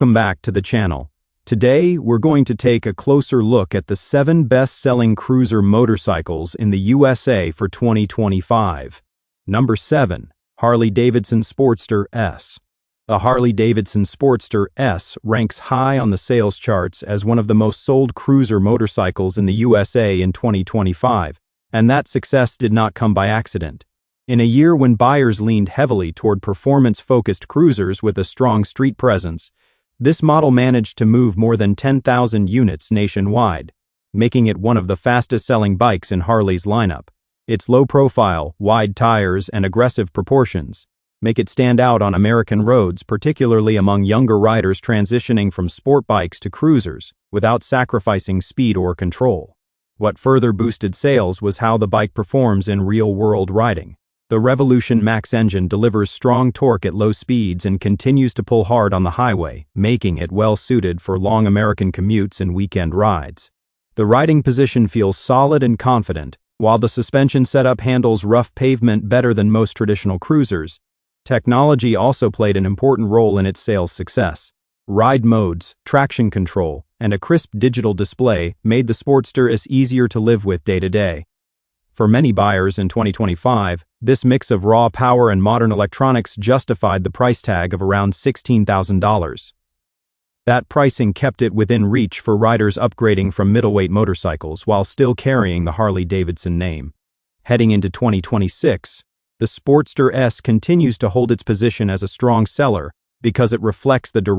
Welcome back to the channel. Today, we're going to take a closer look at the 7 best-selling cruiser motorcycles in the USA for 2025. Number 7. Harley-Davidson Sportster S. The Harley-Davidson Sportster S ranks high on the sales charts as one of the most sold cruiser motorcycles in the USA in 2025, and that success did not come by accident. In a year when buyers leaned heavily toward performance-focused cruisers with a strong street presence, this model managed to move more than 10,000 units nationwide, making it one of the fastest-selling bikes in Harley's lineup. Its low profile, wide tires, and aggressive proportions make it stand out on American roads, particularly among younger riders transitioning from sport bikes to cruisers without sacrificing speed or control. What further boosted sales was how the bike performs in real-world riding. The Revolution Max engine delivers strong torque at low speeds and continues to pull hard on the highway, making it well-suited for long American commutes and weekend rides. The riding position feels solid and confident, while the suspension setup handles rough pavement better than most traditional cruisers. Technology also played an important role in its sales success. Ride modes, traction control, and a crisp digital display made the Sportster S easier to live with day to day. For many buyers in 2025, this mix of raw power and modern electronics justified the price tag of around $16,000. That pricing kept it within reach for riders upgrading from middleweight motorcycles while still carrying the Harley-Davidson name. Heading into 2026, the Sportster S continues to hold its position as a strong seller because it reflects the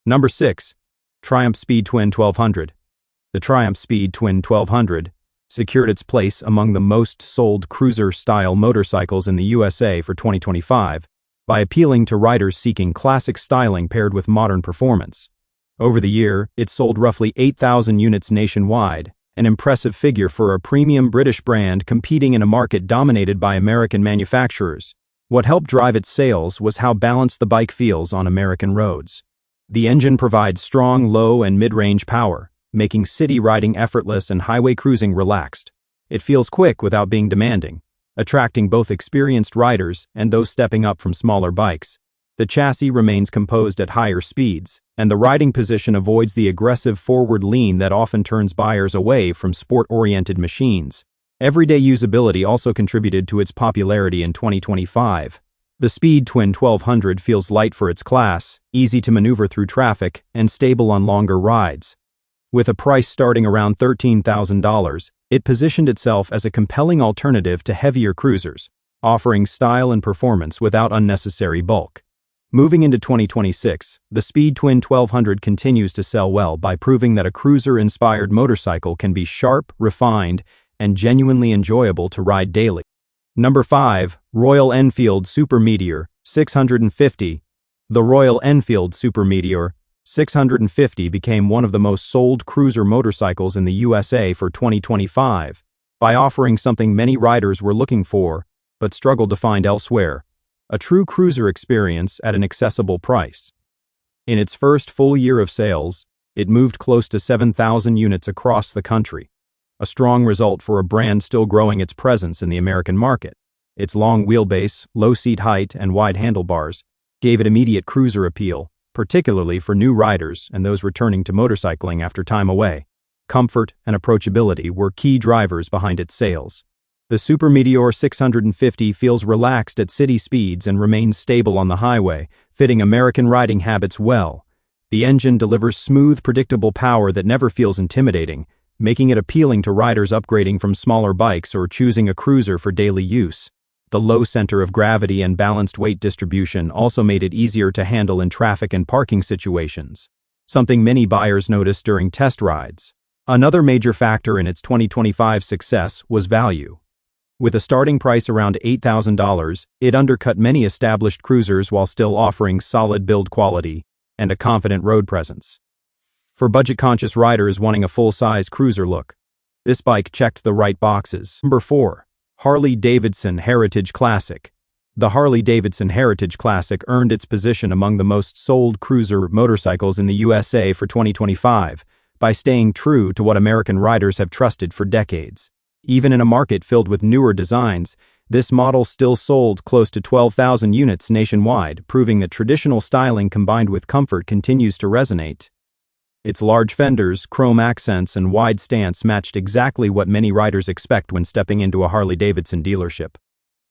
Number 6. Triumph Speed Twin 1200. The Triumph Speed Twin 1200 secured its place among the most sold cruiser-style motorcycles in the USA for 2025 by appealing to riders seeking classic styling paired with modern performance. Over the year, it sold roughly 8,000 units nationwide, an impressive figure for a premium British brand competing in a market dominated by American manufacturers. What helped drive its sales was how balanced the bike feels on American roads. The engine provides strong low and mid-range power, making city riding effortless and highway cruising relaxed. It feels quick without being demanding, attracting both experienced riders and those stepping up from smaller bikes. The chassis remains composed at higher speeds, and the riding position avoids the aggressive forward lean that often turns buyers away from sport-oriented machines. Everyday usability also contributed to its popularity in 2025. The Speed Twin 1200 feels light for its class, easy to maneuver through traffic, and stable on longer rides. With a price starting around $13,000, it positioned itself as a compelling alternative to heavier cruisers, offering style and performance without unnecessary bulk. Moving into 2026, the Speed Twin 1200 continues to sell well by proving that a cruiser-inspired motorcycle can be sharp, refined, and genuinely enjoyable to ride daily. Number 5. Royal Enfield Super Meteor 650. The Royal Enfield Super Meteor 650 became one of the most sold cruiser motorcycles in the USA for 2025 by offering something many riders were looking for but struggled to find elsewhere: a true cruiser experience at an accessible price. In its first full year of sales, it moved close to 7,000 units across the country, a strong result for a brand still growing its presence in the American market. Its long wheelbase, low seat height, and wide handlebars gave it immediate cruiser appeal, particularly for new riders and those returning to motorcycling after time away. Comfort and approachability were key drivers behind its sales. The Super Meteor 650 feels relaxed at city speeds and remains stable on the highway, fitting American riding habits well. The engine delivers smooth, predictable power that never feels intimidating, making it appealing to riders upgrading from smaller bikes or choosing a cruiser for daily use. The low center of gravity and balanced weight distribution also made it easier to handle in traffic and parking situations, something many buyers noticed during test rides. Another major factor in its 2025 success was value. With a starting price around $8,000, it undercut many established cruisers while still offering solid build quality and a confident road presence. For budget-conscious riders wanting a full-size cruiser look, this bike checked the right boxes. Number 4. Harley-Davidson Heritage Classic. The Harley-Davidson Heritage Classic earned its position among the most sold cruiser motorcycles in the USA for 2025 by staying true to what American riders have trusted for decades. Even in a market filled with newer designs, This model still sold close to 12,000 units nationwide, proving that traditional styling combined with comfort continues to resonate. Its large fenders, chrome accents, and wide stance matched exactly what many riders expect when stepping into a Harley-Davidson dealership.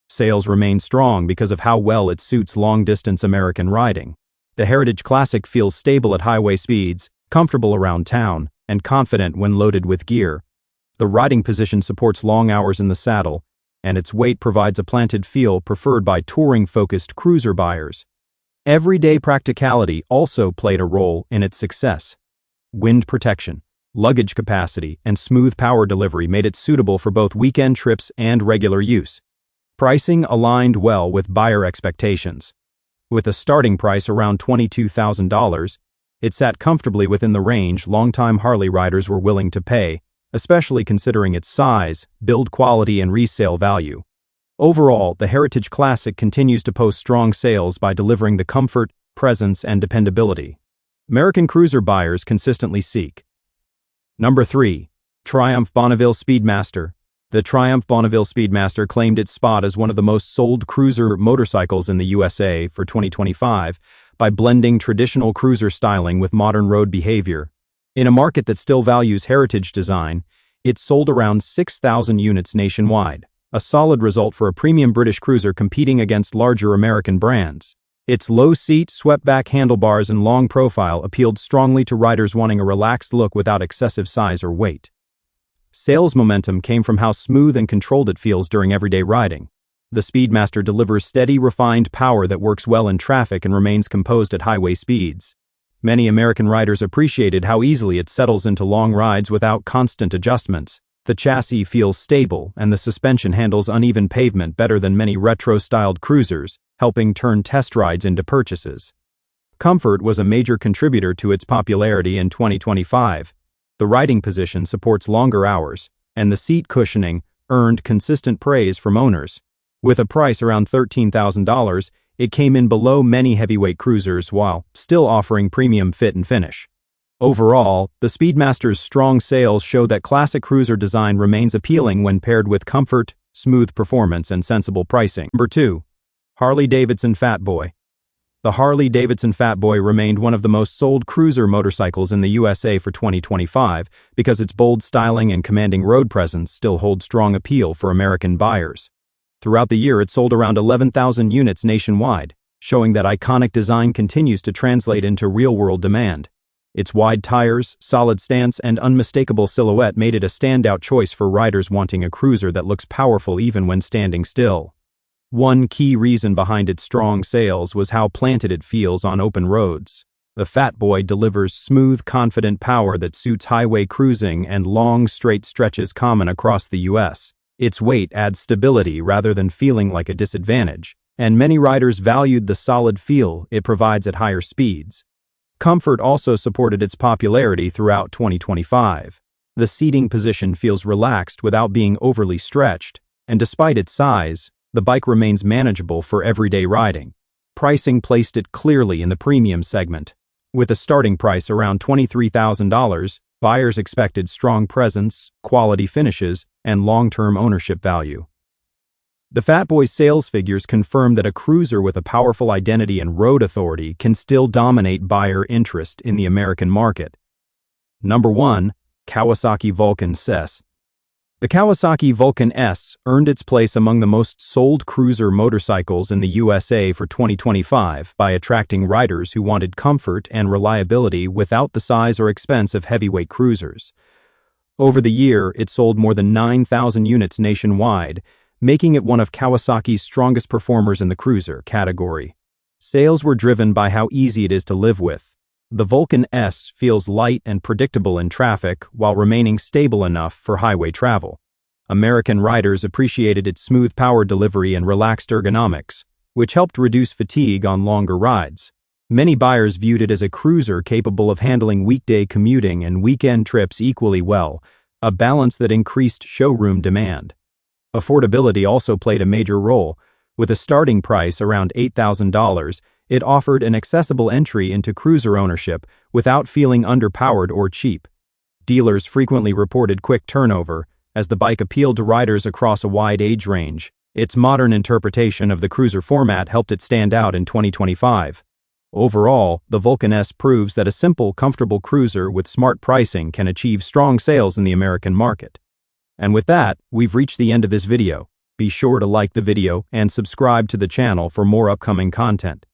Sales remain strong because of how well it suits long-distance American riding. The Heritage Classic feels stable at highway speeds, comfortable around town, and confident when loaded with gear. The riding position supports long hours in the saddle, and its weight provides a planted feel preferred by touring-focused cruiser buyers. Everyday practicality also played a role in its success. Wind protection, luggage capacity, and smooth power delivery made it suitable for both weekend trips and regular use. Pricing aligned well with buyer expectations. With a starting price around $22,000, it sat comfortably within the range longtime Harley riders were willing to pay, especially considering its size, build quality, and resale value. Overall, the Heritage Classic continues to post strong sales by delivering the comfort, presence, and dependability American cruiser buyers consistently seek. Number 3. Triumph Bonneville Speedmaster. The Triumph Bonneville Speedmaster claimed its spot as one of the most sold cruiser motorcycles in the USA for 2025 by blending traditional cruiser styling with modern road behavior. In a market that still values heritage design, it sold around 6,000 units nationwide, a solid result for a premium British cruiser competing against larger American brands. Its low seat, swept-back handlebars, and long profile appealed strongly to riders wanting a relaxed look without excessive size or weight. Sales momentum came from how smooth and controlled it feels during everyday riding. The Speedmaster delivers steady, refined power that works well in traffic and remains composed at highway speeds. Many American riders appreciated how easily it settles into long rides without constant adjustments. The chassis feels stable, and the suspension handles uneven pavement better than many retro-styled cruisers, helping turn test rides into purchases. Comfort was a major contributor to its popularity in 2025. The riding position supports longer hours, and the seat cushioning earned consistent praise from owners. With a price around $13,000, it came in below many heavyweight cruisers while still offering premium fit and finish. Overall, the Speedmaster's strong sales show that classic cruiser design remains appealing when paired with comfort, smooth performance, and sensible pricing. Number 2. Harley-Davidson Fat Boy. The Harley-Davidson Fat Boy remained one of the most sold cruiser motorcycles in the USA for 2025 because its bold styling and commanding road presence still hold strong appeal for American buyers. Throughout the year, it sold around 11,000 units nationwide, showing that iconic design continues to translate into real-world demand. Its wide tires, solid stance, and unmistakable silhouette made it a standout choice for riders wanting a cruiser that looks powerful even when standing still. One key reason behind its strong sales was how planted it feels on open roads. The Fat Boy delivers smooth, confident power that suits highway cruising and long, straight stretches common across the U.S. Its weight adds stability rather than feeling like a disadvantage, and many riders valued the solid feel it provides at higher speeds. Comfort also supported its popularity throughout 2025. The seating position feels relaxed without being overly stretched, and despite its size, the bike remains manageable for everyday riding. Pricing placed it clearly in the premium segment. With a starting price around $23,000, buyers expected strong presence, quality finishes, and long-term ownership value. The Fat Boy's sales figures confirm that a cruiser with a powerful identity and road authority can still dominate buyer interest in the American market. Number 1. Kawasaki Vulcan S. The Kawasaki Vulcan S earned its place among the most sold cruiser motorcycles in the USA for 2025 by attracting riders who wanted comfort and reliability without the size or expense of heavyweight cruisers. Over the year, it sold more than 9,000 units nationwide, making it one of Kawasaki's strongest performers in the cruiser category. Sales were driven by how easy it is to live with. The Vulcan S feels light and predictable in traffic while remaining stable enough for highway travel. American riders appreciated its smooth power delivery and relaxed ergonomics, which helped reduce fatigue on longer rides. Many buyers viewed it as a cruiser capable of handling weekday commuting and weekend trips equally well, a balance that increased showroom demand. Affordability also played a major role. With a starting price around $8,000, it offered an accessible entry into cruiser ownership without feeling underpowered or cheap. Dealers frequently reported quick turnover, as the bike appealed to riders across a wide age range. Its modern interpretation of the cruiser format helped it stand out in 2025. Overall, the Vulcan S proves that a simple, comfortable cruiser with smart pricing can achieve strong sales in the American market. And with that, we've reached the end of this video. Be sure to like the video and subscribe to the channel for more upcoming content.